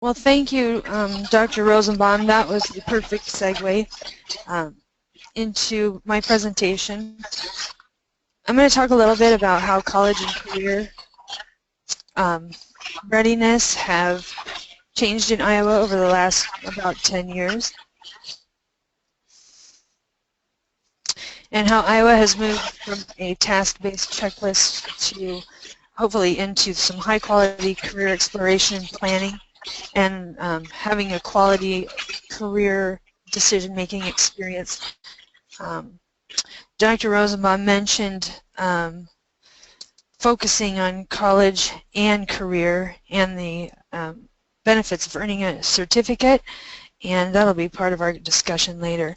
Well, thank you, Dr. Rosenbaum. That was the perfect segue into my presentation. I'm going to talk a little bit about how college and career readiness have changed in Iowa over the last about 10 years, and how Iowa has moved from a task-based checklist to hopefully into some high-quality career exploration and planning, and having a quality career decision-making experience. Dr. Rosenbaum mentioned focusing on college and career and the benefits of earning a certificate, and that'll be part of our discussion later.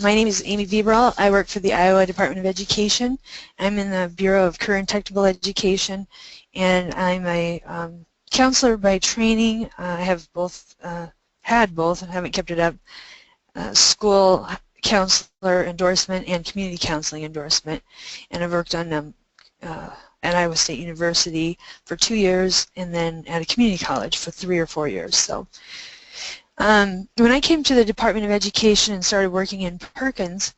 My name is Amy Vybiral. I work for the Iowa Department of Education. I'm in the Bureau of Career and Technical Education, and I'm a counselor by training. I have both, had both, and haven't kept it up, school counselor endorsement and community counseling endorsement, and I've worked on them at Iowa State University for 2 years, and then at a community college for 3 or 4 years. So when I came to the Department of Education and started working in Perkins,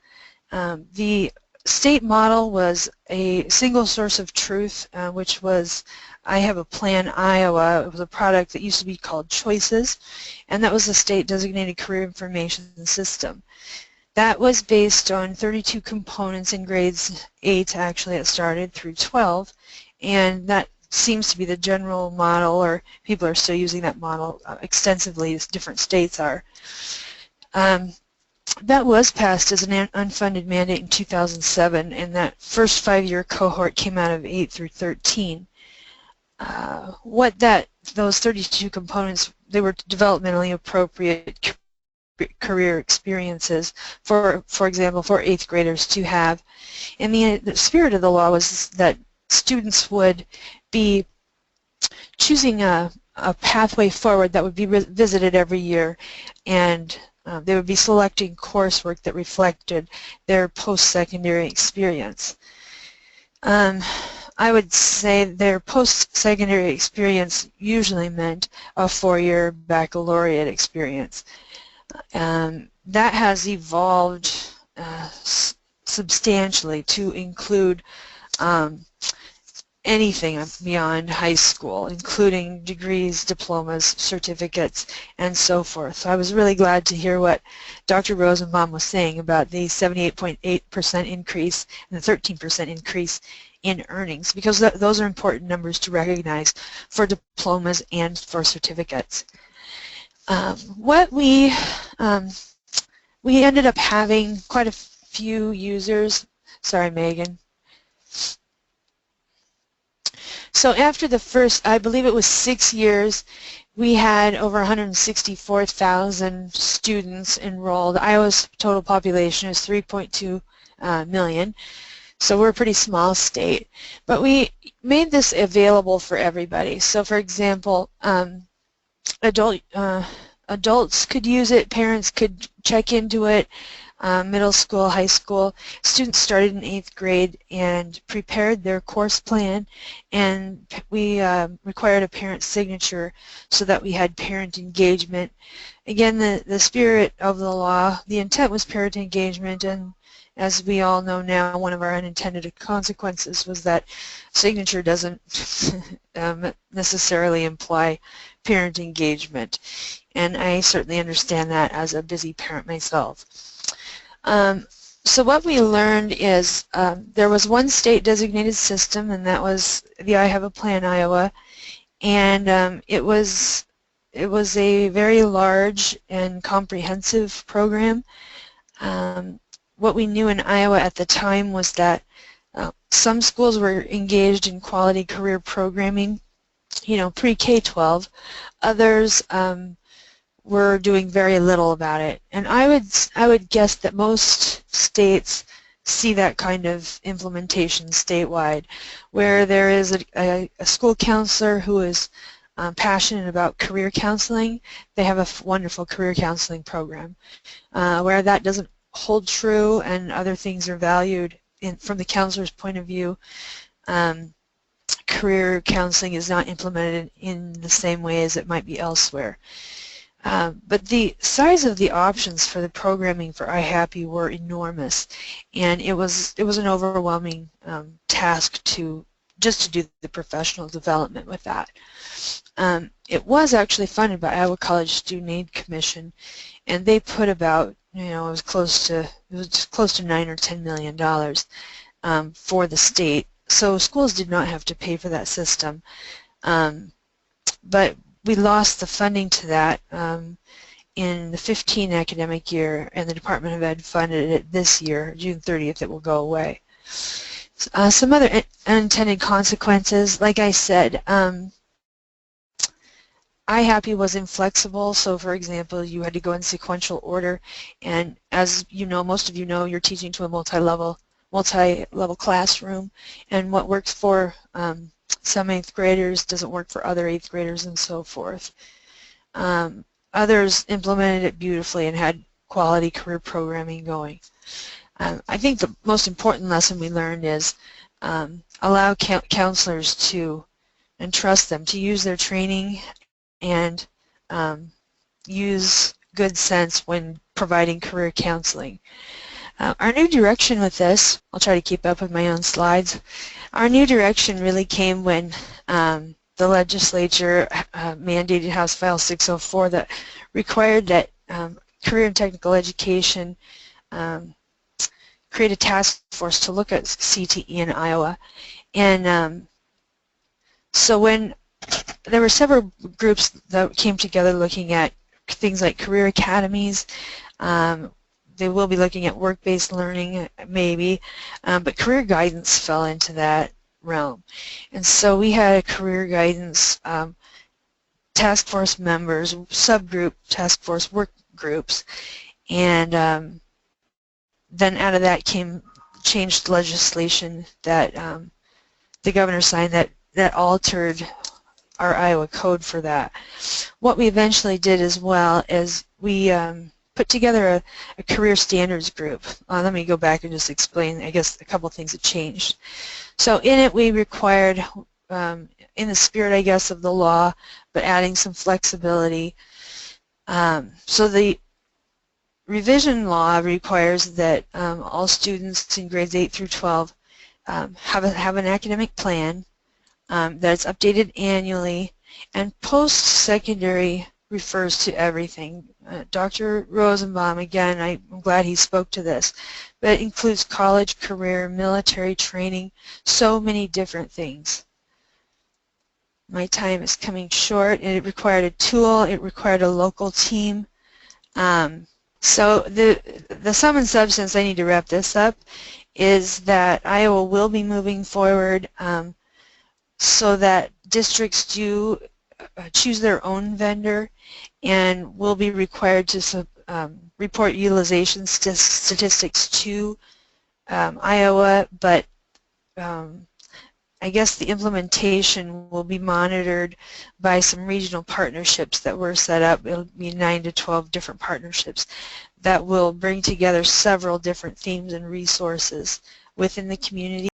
the state model was a single source of truth, which was I Have a Plan Iowa. It was a product that used to be called Choices, and that was the state designated career information system. That was based on 32 components in grades 8, actually it started, through 12, and that seems to be the general model, or people are still using that model extensively, as different states are. That was passed as an unfunded mandate in 2007, and that first 5-year cohort came out of 8 through 13. Those 32 components, they were developmentally appropriate career experiences, for example, for 8th graders to have. And the spirit of the law was that students would be choosing a pathway forward that would be visited every year, and they would be selecting coursework that reflected their post-secondary experience. I would say their post-secondary experience usually meant a 4-year baccalaureate experience. That has evolved substantially to include anything beyond high school, including degrees, diplomas, certificates, and so forth. So I was really glad to hear what Dr. Rosenbaum was saying about the 78.8% increase and the 13% increase in earnings, because those are important numbers to recognize for diplomas and for certificates. We ended up having quite a few users. Sorry, Megan. So after the first, I believe it was 6 years, we had over 164,000 students enrolled. Iowa's total population is 3.2 million, so we're a pretty small state. But we made this available for everybody. So for example, adults could use it, parents could check into it, middle school, high school. Students started in 8th grade and prepared their course plan, and we required a parent signature so that we had parent engagement. Again, the spirit of the law, the intent was parent engagement, and as we all know now, one of our unintended consequences was that signature doesn't necessarily imply parent engagement, and I certainly understand that as a busy parent myself. So what we learned is there was one state designated system, and that was the I Have a Plan Iowa, and it was a very large and comprehensive program. What we knew in Iowa at the time was that some schools were engaged in quality career programming, you know, pre-K-12. Others were doing very little about it, and I would guess that most states see that kind of implementation statewide, where there is a school counselor who is passionate about career counseling. They have a wonderful career counseling program. Where that doesn't hold true and other things are valued from the counselor's point of view, career counseling is not implemented in the same way as it might be elsewhere. But the size of the options for the programming for iHappy were enormous, and it was an overwhelming task to do the professional development with that. It was actually funded by Iowa College Student Aid Commission, and they put about, it was close to $9 or $10 million for the state. So schools did not have to pay for that system, but we lost the funding to that in the 15 academic year, and the Department of Ed funded it this year, June 30th. It will go away. Some other unintended consequences, like I said, iHappy was inflexible, so for example, you had to go in sequential order, and as you know, most of you know, you're teaching to a multi-level classroom, and what works for some 8th graders doesn't work for other 8th graders, and so forth. Others implemented it beautifully and had quality career programming going. I think the most important lesson we learned is allow counselors to, and trust them to use their training and use good sense when providing career counseling. Our new direction with this, I'll try to keep up with my own slides, our new direction really came when the legislature mandated House File 604 that required that career and technical education create a task force to look at CTE in Iowa. And so when there were several groups that came together looking at things like career academies. They will be looking at work-based learning, maybe, but career guidance fell into that realm. And so we had a career guidance task force members, subgroup task force work groups, and then out of that came changed legislation that the governor signed that altered our Iowa code for that. What we eventually did as well is we put together a career standards group. Let me go back and just explain, I guess, a couple of things that changed. So in it we required, in the spirit, I guess, of the law, but adding some flexibility. So the revision law requires that all students in grades 8 through 12 have an academic plan that's updated annually, and post-secondary refers to everything. Dr. Rosenbaum, again, I'm glad he spoke to this, but it includes college, career, military training, so many different things. My time is coming short, and it required a tool, it required a local team. So the sum and substance, I need to wrap this up, is that Iowa will be moving forward so that districts do choose their own vendor and will be required to report utilization statistics to Iowa, but I guess the implementation will be monitored by some regional partnerships that were set up. It'll be 9 to 12 different partnerships that will bring together several different themes and resources within the community.